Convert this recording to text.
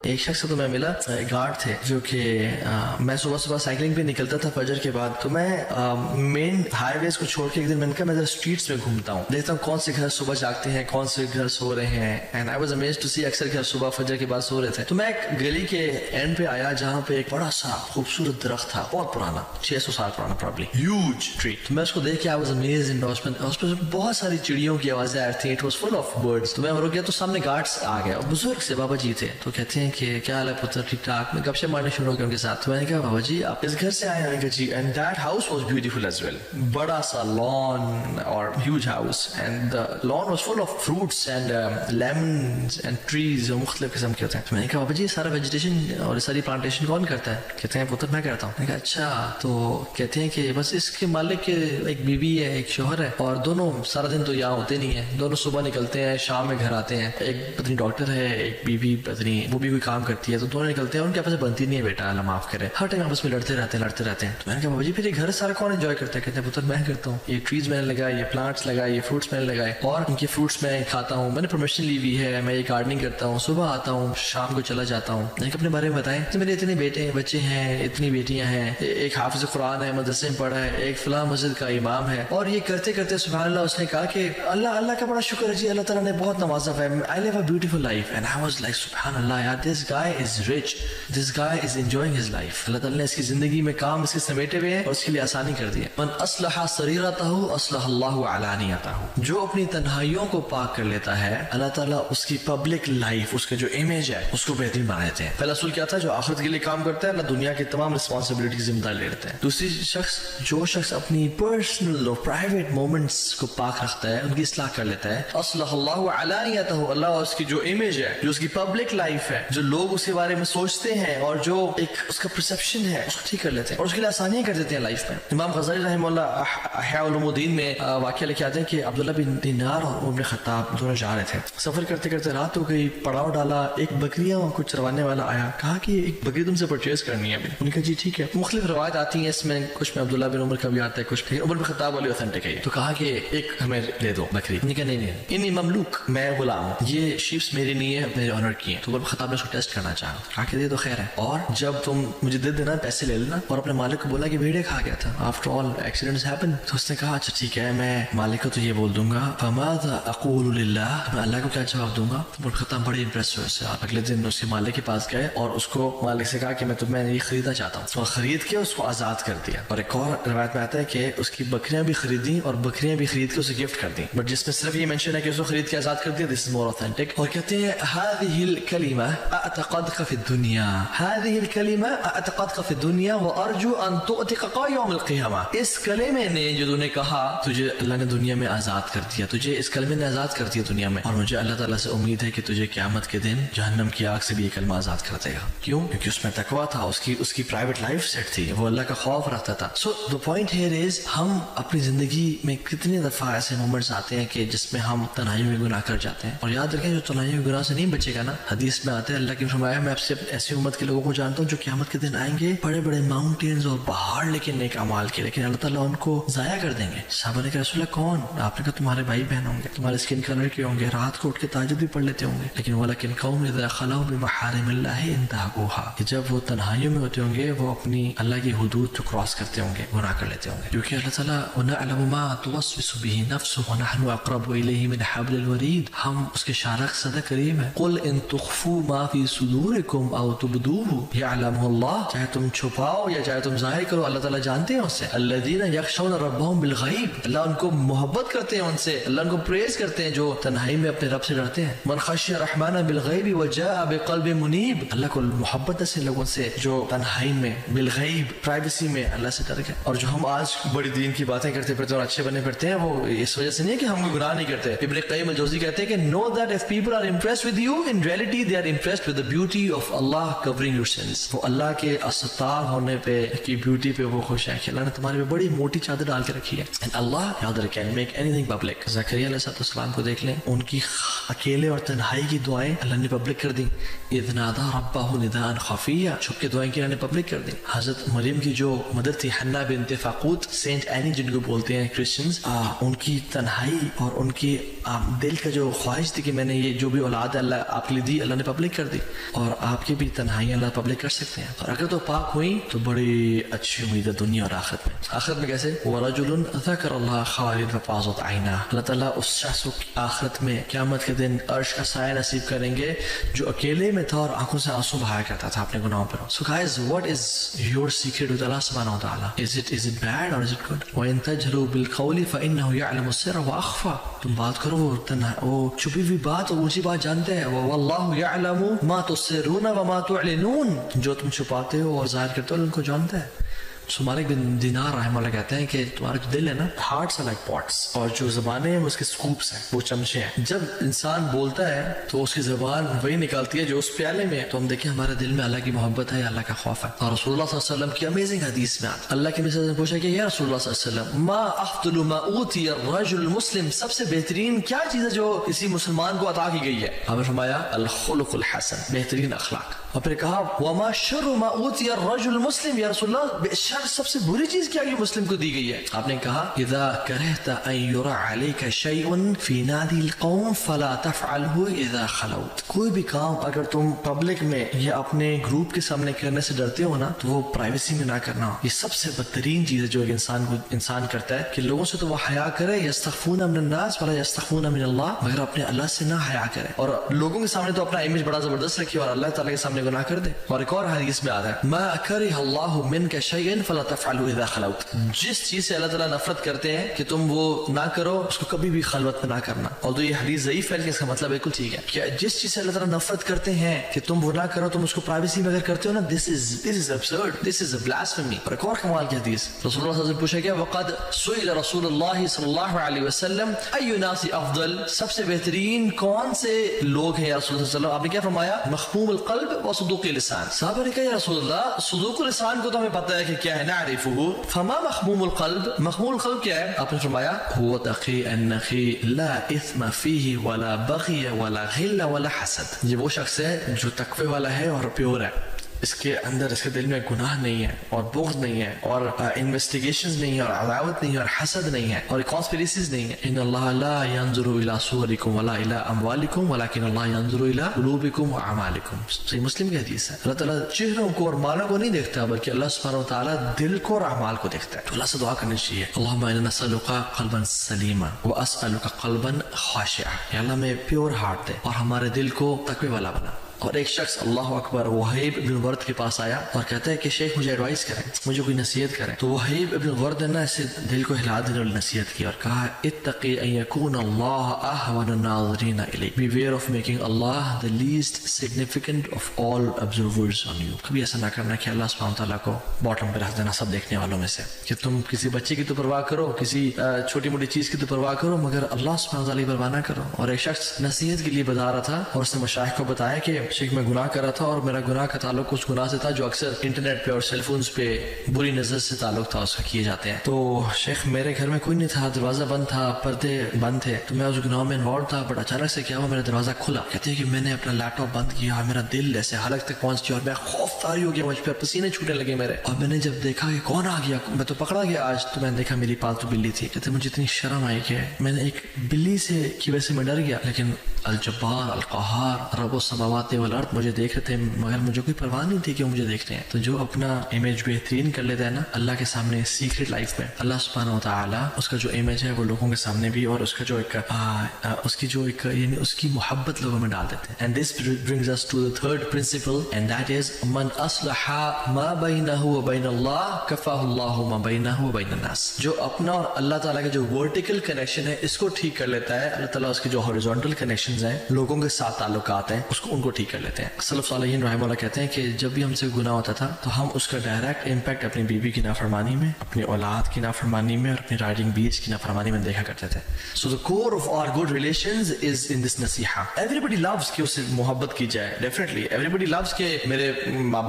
ایک شخص سے تو میں ملا، گارڈ تھے جو کہ میں صبح صبح سائیکلنگ پہ نکلتا تھا فجر کے بعد، تو میں مین ہائی ویز کو چھوڑ کے ایک دن میں نے کہا میں ذرا اسٹریٹس میں گھومتا ہوں، دیکھتا ہوں کون سے گھر صبح جاگتے ہیں، کون سے گھر سو رہے ہیں. And I was amazed to see اکثر گھر صبح فجر کے بعد سو رہے تھے. تو میں ایک گلی کے اینڈ پہ آیا جہاں پہ ایک بڑا سا خوبصورت درخت تھا، بہت پرانا، 600 سال پرانا پرابلی، ہیوج ٹری. تو میں اس کو دیکھ کے آئی واز امیزڈ. اس پہ بہت ساری چڑیوں کی آوازیں آ رہی تھیں، it was full of birds. تو میں رک گیا تو سامنے گارڈس آ گیا، بزرگ سے بابا جی تھے. تو کہتے ہیں کہ کیا حال ہے پتر، ٹھیک ٹھاک. میں گپ شپ مارنے شروع ہو گیا ان کے ساتھ. تو میں نے کہا بابا جی آپ اس گھر سے آئے ہیں؟ کہ جی. And that house was beautiful as well, بڑا سا لان اور huge house, and lawn was full of fruits and lemons and trees, مختلف قسم کے ہوتے ہیں. تو میں نے کہا بابا جی سارا ویجیٹیشن اور ساری پلانٹیشن کون کرتا ہے؟ کہتے ہیں پتر میں کرتا ہوں. میں نے کہا اچھا. تو کہتے ہیں کہ بس اس کے مالک کے ایک بیوی ہے ایک شوہر ہے، اور دونوں سارا دن تو یہاں ہوتے نہیں ہیں، دونوں صبح نکلتے ہیں شام میں گھر آتے ہیں. ایک پتنی ڈاکٹر ہے، ایک بیوی پتنی وہ بھی کوئی کام کرتی ہے، تو دونوں نکلتے ہیں. ان کے آپس بنتی نہیں ہے بیٹا، اللہ معاف کرے، ہر ٹائم آپس میں لڑتے رہتے ہیں. تو میں نے کہا بابا جی پھر یہ گھر سارا کون انجوائے کرتا ہے؟ کہتے ہیں پتر میں کرتا ہوں، یہ ٹریز میں نے لگائے، یہ پلانٹس لگائے، یہ فروٹس میں نے لگائے، اور ان کے فروٹس میں کھاتا ہوں. میں نے پرمیشن لی ہوئی ہے، میں یہ گارڈننگ کرتا ہوں، صبح آتا ہوں شام کو چلا جاتا ہوں. میں نے اپنے بارے میں بتائیں. میرے اتنے بیٹے بچے ہیں، اتنی بیٹیاں ہیں، ایک حافظ قرآن ہے، مدرسے میں پڑھا ہے، ایک فلاں مسجد کا امام ہے. اور یہ کرتے کرتے سبحان اللہ اس نے کہا کہ اللہ کا بڑا شکر ہے جی، اللہ تعالیٰ نے بہت نوازا ہے. I live a beautiful life. And I was like سبحان اللہ یار، this guy is rich, this guy is enjoying his life. اللہ تعالیٰ نے اس کی زندگی میں کام اس کے سمیٹے ہوئے ہیں اور اس کے لیے آسانی کر دی ہے. من اصلح سریرتہ اصلح اللہ علانیتہ، جو اپنی تنہائیوں کو پاک کر لیتا ہے اللہ تعالیٰ اس کی پبلک لائف، اس کا جو امیج ہے اس کو بہترین بنا دیتے ہیں. پہلا اصول کیا تھا؟ جو آخرت کے لیے کام کرتا ہے اللہ دنیا کی تمام رسپانسبلٹی کی ذمہ داری لے لیتے ہیں. دوسری جو شخص اپنی پرسنل اور پرائیویٹ مومنٹس کو پاک رکھتا ہے، ان کی اصلاح کر لیتا ہے، اصلح اللہ علانیتہ، اللہ اس کی جو امیج ہے، جو اس کی پبلک لائف ہے، جو لوگ اس کے بارے میں سوچتے ہیں اور جو ایک اس کا پرسپشن ہے اس کو ٹھیک کر لیتے ہیں اور اس کے لیے آسانیاں کر دیتے ہیں لائف میں. امام غزالی رحمہ اللہ احیاء علوم الدین میں واقعہ لکھے آتے ہیں کہ عبداللہ بن دینار اور عمر خطاب دونوں جا رہے تھے. سفر کرتے کرتے رات ہو گئی، پڑاؤ ڈالا، ایک بکریاں کو چروانے والا آیا، کہا کہ ایک بکری تم سے پرچیز کرنی ہے ابھی. انہوں نے کہا جی ٹھیک ہے. مختلف روایت آتی ہیں اس میں، کچھ میں عبداللہ بن عمر کا بھی آتا ہے، کچھ عمر بن خطاب والی اوتھینٹک ہے. تو کہا کہ ایک ہمیں دے دو بکری. انہوں نے کہا نہیں، انی مملوک، میں غلام ہوں، یہ شیپس میری نہیں ہے، میرے آنر کی ہیں. تو عمر بن خطاب نے اس کو ٹیسٹ کرنا چاہا، کہا کہ دے دو خیر ہے، اور جب تم مجھے دے دینا پیسے لے لینا. اور اپنے مالک کو بولا کہ بھیڑے کھا گیا تھا، آفٹر آل ایکسیڈنٹس ہیپن. تو اس نے کہا اچھا ٹھیک ہے، میں مالک کو تو یہ بول دوں گا، فماذا اقول للہ، میں اللہ کو کیا جواب دوں گا. عمر بن خطاب بڑے امپریس ہوئے اس سے. اگلے دن اس کے مالک کے پاس گئے اور اس کو مالک سے کہا کہ میں تمہیں یہ خریدنا چاہتا ہوں، اور خرید کے اس کو آزاد کر دیا. اور ایک اور روایت میں آتا ہے کہ اس کی بکریاں بھی خریدی اور بکریاں بھی خرید کے اسے گفٹ کر دی، بٹ جس میں صرف یہ مینشن ہے کہ اس کو خرید کے آزاد کر دیا. دس از مور اوتھینٹک. اور کہتے ہیں هذه الكلمة اعتقدك في الدنيا، هذه الكلمة اعتقدك في الدنيا وارجو ان تؤتقك يوم القيامة. اس کلمے نے جو تو نے کہا تجھے اللہ نے دنیا میں آزاد کر دیا، تجھے اس کلمے نے آزاد کر دیا دنیا میں، اور مجھے اللہ تعالیٰ سے امید ہے کہ تجھے قیامت کے دن جہنم کی آگ سے بھی یہ کلمہ آزاد کر دے گا. کیوں؟ کیونکہ اس میں تقویٰ تھا، اس کی پرائیویٹ لائف سیٹ تھی، وہ اللہ کا خوف رکھتا تھا. سو the point here is ہم اپنی زندگی میں کتنی دفعہ ایسے مومنٹس آتے ہیں کہ جس میں ہم تنہائیوں میں گناہ کر جاتے ہیں. اور یاد رکھیں جو تنہائیوں میں گناہ سے نہیں بچے گا نا، حدیث میں آتا ہے اللہ کی فرمایا میں آپ سے ایسی امت کے لوگوں کو جانتا ہوں جو قیامت کے دن آئیں گے بڑے بڑے ماؤنٹینز اور پہاڑ لیکن نیک اعمال کے، لیکن اللہ تعالیٰ ان کو ضائع کر دیں گے. صحابہ نے کہا رسول اللہ کون؟ آپ نے کہا تمہارے بھائی بہن ہوں گے، تمہارے اسکن کلر کے ہوں گے، رات کو اٹھ کے تہجد بھی پڑھ لیتے ہوں گے، لیکن ولکن قوم اذا خلوا بمحارم اللہ انتهكوها، کہ جب وہ تنہائیوں میں ہوتے ہوں گے وہ اپنی اللہ کی حدود کو کراس کرتے ہوں گے، گناہ کر لیتے ہوں گے. کیونکہ اللہ تعالیٰ وَنَعْلَمُ مَا تُوَسْوِسُ بِهِ نَفْسُهُ وَنَحْنُ أَقْرَبُ إِلَيْهِ مِنْ حَبْلِ الْوَرِيدِ، ہم اس کے شارق زیادہ قریب ہیں. قُلْ إِن تُخْفُوا مَا فِي صُدُورِكُمْ أَوْ تُبْدُوهُ يَعْلَمُهُ اللَّهُ، چاہے تم چھپاؤ یا چاہے تم ظاہر کرو اللہ تعالیٰ جانتے ہیں اس سے. الَّذِينَ يَخْشَوْنَ رَبَّهُمْ بِالْغَيْبِ، اللہ ان کو محبت کرتے ہیں، ان سے اللہ ان کو پریز کرتے ہیں جو تنہائی میں اپنے رب سے ڈرتے ہیں. مَنْ خَشِيَ الرَّحْمَنَ بِالْغَيْبِ وَجَاءَ بِقَلْبٍ مُنِيبٍ، اللہ کو محبت ہے لوگوں سے جو تنہائی میں بالغیب پرائیویسی میں اللہ سے ڈر گئے. اور جو ہم آج بڑی دین کی باتیں کرتے پھرتے اور اچھے بنے پھرتے ہیں وہ اس وجہ سے نہیں ہے کہ ہم گناہ نہیں کرتے. ابن قیم الجوزی کہتے ہیں کہ know that if people are impressed with you in reality they are impressed with the beauty of Allah covering your sins. وہ اللہ کے ستار ہونے پہ کی بیوٹی پہ وہ خوش ہیں کہ اللہ نے تمہارے پہ بڑی موٹی چادر ڈال کے رکھی ہے. and Allah یاد رکھیں can make anything public. زکریا علیہ السلام کو دیکھ لیں، ان کی اکیلے اور تنہائی کی دعائیں اللہ نے پبلک کر دی. اذ نادى ربه نداء خفيا، چھپ کے دعائیں کی اللہ نے پبلک کر دی. حضرت مریم کی جو مدر تھی حنا بنت فاقوت، سینٹ اینی جن کو بولتے ہیں کرسچنز، ان کی تنہائی اور ان کی دل کا جو خواہش تھی کہ میں نے یہ جو بھی اولاد اللہ آپ کے لیے دی اللہ نے پبلک کر دی, اور آپ کی بھی تنہائیاں اللہ پبلک کر سکتے ہیں. اور اگر تو پاک ہوئی تو بڑی اچھی امید ہے دنیا اور آخرت میں. آخرت میں کیسے؟ وَرَجُلٌ ذَكَرَ اللَّهَ خَالِدًا فَفَاضَتْ عَيْنَاهُ, اللہ تعالیٰ اس شخص کو آخرت میں قیامت کے دن عرش کا سایہ نصیب کریں گے جو اکیلے میں تھا اور آنکھوں سے آنسو بہایا کرتا تھا اپنے گناہوں پر. So guys, what is your secret with Allah subhanahu wa ta'ala? Is it bad or is it good? وَإِن تَجْهَرُوا بِالْقَوْلِ فَإِنَّهُ يَعْلَمُ السِّرَّ وَأَخْفَى, تم بات کرو وہ چھپی ہوئی بات اور اونچی بات جانتے ہیں. وَوَاللَّهُ يَعْلَمُ مَا تُسِرُّونَ وَمَا تُعْلِنُونَ, جو تم چھپاتے ہو اور ظاہر کرتے ہو ان کو جانتا ہے. مالک بن دینار رحمہ اللہ کہتے ہیں کہ تمہارا جو دل ہے نا, ہارٹس لائک پاٹس, اور جو زبانیں ہیں وہ اس کے سکوپس ہیں, وہ چمچے ہیں. جب انسان بولتا ہے تو اس کی زبان وہی نکالتی ہے جو اس پیالے میں ہے. تو ہم دیکھیں ہمارے دل میں اللہ کی محبت ہے, اللہ کا خوف ہے. اور رسول اللہ صلی اللہ علیہ وسلم کی امیزنگ حدیث میں اللہ کے نبی نے پوچھا کہ یا رسول اللہ صلی اللہ علیہ وسلم ما افضل ما اوتی الرجل المسلم, سب سے بہترین کیا چیز ہے جو کسی مسلمان کو عطا کی گئی ہے؟ ہمیں فرمایا الخلق الحسن, بہترین اخلاق. اور پھر کہا وما شر ما اوتی الرجل المسلم, یا رسول اللہ شر سب سے بری چیز کیا یہ مسلم کو دی گئی ہے؟ آپ نے کہا اذا کرہت ان یرى علیک شیء فی نادی القوم فلا تفعله اذا خلوت, کوئی بھی کام اگر تم پبلک میں یا اپنے گروپ کے سامنے کرنے سے ڈرتے ہو نا تو وہ پرائیویسی میں نہ کرنا. یہ سب سے بدترین چیز ہے جو ایک انسان کرتا ہے کہ لوگوں سے تو وہ حیا کرے, یستخفون من الناس ولا یستخفون من اللہ, مگر اپنے اللہ سے نہ حیا کرے, اور لوگوں کے سامنے تو اپنا امیج بڑا زبردست رکھے اور اللہ تعالیٰ کے سامنے گناہ کر دے. اور ایک اور حدیث میں آتا ہے ما کرہ اللہ منک شیئا فلا تفعلوا اذا خلوت, جس چیز سے اللہ تعالیٰ نفرت کرتے ہیں کہ تم وہ نہ کرو اس کو کبھی بھی خلوت میں نہ کرنا. اور تو یہ حدیث ضعیف ہے لیکن اس کا مطلب بالکل ٹھیک ہے کہ جس چیز سے اللہ تعالیٰ نفرت کرتے ہیں کہ تم وہ نہ کرو, تم اس کو پرائیویسی میں اگر کرتے ہو نا, this is absurd, this is a blasphemy. اور ایک اور کمال کی حدیث, رسول اللہ صلی اللہ علیہ وسلم پوچھا گیا وقد سئل رسول اللہ صلی اللہ علیہ وسلم ای الناس افضل, سب سے بہترین کون سے لوگ ہیں یا رسول اللہ صلی اللہ علیہ وسلم؟ آپ نے کیا فرمایا مخموم القلب و صدوق اللسان. صحابہ نے کہا یا رسول اللہ صدوق اللسان کو تو ہمیں پتہ ہے کہ کیا ہے, نعرفه, فما مخموم القلب, مخموم القلب کیا ہے؟ آپ نے فرمایا هو تقی النقی لا اثم فیہ ولا بغی ولا غل ولا حسد, یہ وہ شخص ہے جو تقوی والا ہے اور پیور ہے, اس کے اندر اس کے دل میں گناہ نہیں ہے اور بغض نہیں ہے اور انویسٹیگیشنز نہیں ہے اور عداوت نہیں ہے اور حسد نہیں ہے اور کانسپیریسیز نہیں ہے. ان اللہ لا ينظر الى صورکم ولا الى اموالکم ولكن اللہ ينظر الى قلوبکم واعمالکم. صحیح مسلم کی حدیث ہے. اللہ تعالیٰ چہروں کو اور مالوں کو نہیں دیکھتا بلکہ اللہ سبحانہ وتعالیٰ دل کو اور اعمال کو دیکھتا ہے. تو اللہ سے دعا کرنی چاہیے اللہم انا نسألک قلبا سلیما واسألک قلبا خاشعا, یا اللہ میں پیور ہارٹ دے اور ہمارے دل کو تقوی والا بنا. اور ایک شخص اللہ اکبر وہیب ابن ورد کے پاس آیا اور کہتا ہے کہ شیخ مجھے ایڈوائز کریں, مجھے کوئی نصیحت کریں. تو وہیب ابن ورد نے اسے دل کو ہلا دینے والی نصیحت کی اور کہا اتقی ان یکون اللہ اہون الناظرین الیک, beware of making Allah the least significant of all observers on you. کبھی ایسا نہ کرنا کہ اللہ سبحانہ تعالیٰ کو باٹم پہ رکھ دینا سب دیکھنے والوں میں سے, کہ تم کسی بچے کی تو پرواہ کرو, کسی چھوٹی موٹی چیز کی تو پرواہ کرو مگر اللہ سبحانہ تعالیٰ کی پرواہ نہ کرو. اور ایک شخص نصیحت کے لیے بتا رہا تھا اور اس نے مشائخ کو بتایا کہ شیخ میں گناہ کر رہا تھا اور میرا گناہ کا تعلق اس گناہ سے تھا جو اکثر انٹرنیٹ پہ اور سیل فونز پہ بری نظر سے تعلق تھا اس کا کیے جاتے ہیں. تو شیخ میرے گھر میں کوئی نہیں تھا, دروازہ بند تھا, پردے بند تھے, تو میں اس گناہ میں انوالو تھا, بٹ اچانک سے کیا ہوا میرا دروازہ کھلا. کہتے ہیں کہ میں نے اپنا لیپ ٹاپ بند کیا اور میرا دل ایسے حلق تک پہنچ گیا اور میں خوف طاری ہو گیا, مجھ پہ پسینے چھوٹنے لگے میرے. اور میں نے جب دیکھا کہ کون آ گیا, میں تو پکڑا گیا آج, تو میں نے دیکھا میری پالتو بلی تھی. کہتے مجھے اتنی شرم آئی کہ میں نے ایک بلی سے کی وجہ سے میں ڈر گیا, لیکن الجبار القہار رب السماوات والارض مجھے دیکھ رہے تھے مگر مجھے کوئی پرواہ نہیں تھی کہ وہ مجھے دیکھ رہے ہیں. تو جو اپنا امیج بہترین کر لیتا ہے نا اللہ کے سامنے سیکرٹ لائف میں, اللہ سبحانہ و تعالیٰ اس کا جو امیج ہے وہ لوگوں کے سامنے بھی اور اس کا جو ایک اس کی جو ایک یعنی اس کی محبت لوگوں میں ڈال دیتے ہیں. And this brings us to the third principle and that is من اصلح ما بینہ وبین اللہ کفاہ اللہ ما بینہ وبین الناس. جو اپنا اور اللہ تعالیٰ کا جو ورٹیکل کنیکشن ہے اس کو ٹھیک کر لیتا ہے, اللہ تعالیٰ اس کی جو ہاریزونٹل کنیکشنز ہیں لوگوں کے ساتھ تعلقات ہیں اس کو ان کو ٹھیک کر لیتے ہیں. سلف صالحین رحمہ اللہ کہتے ہیں کہ جب بھی ہم سے گناہ ہوتا تھا تو ہم اس کا ڈائریکٹ امپیکٹ اپنی بیوی کی نافرمانی میں, اپنی اولاد کی نافرمانی میں اور اپنی رائڈنگ بیس کی نافرمانی میں دیکھا کرتے تھے. So the core of our good relations is in this nasiha. Everybody loves کہ اس سے محبت کی جائے, definitely everybody loves کہ میرے ماں باپ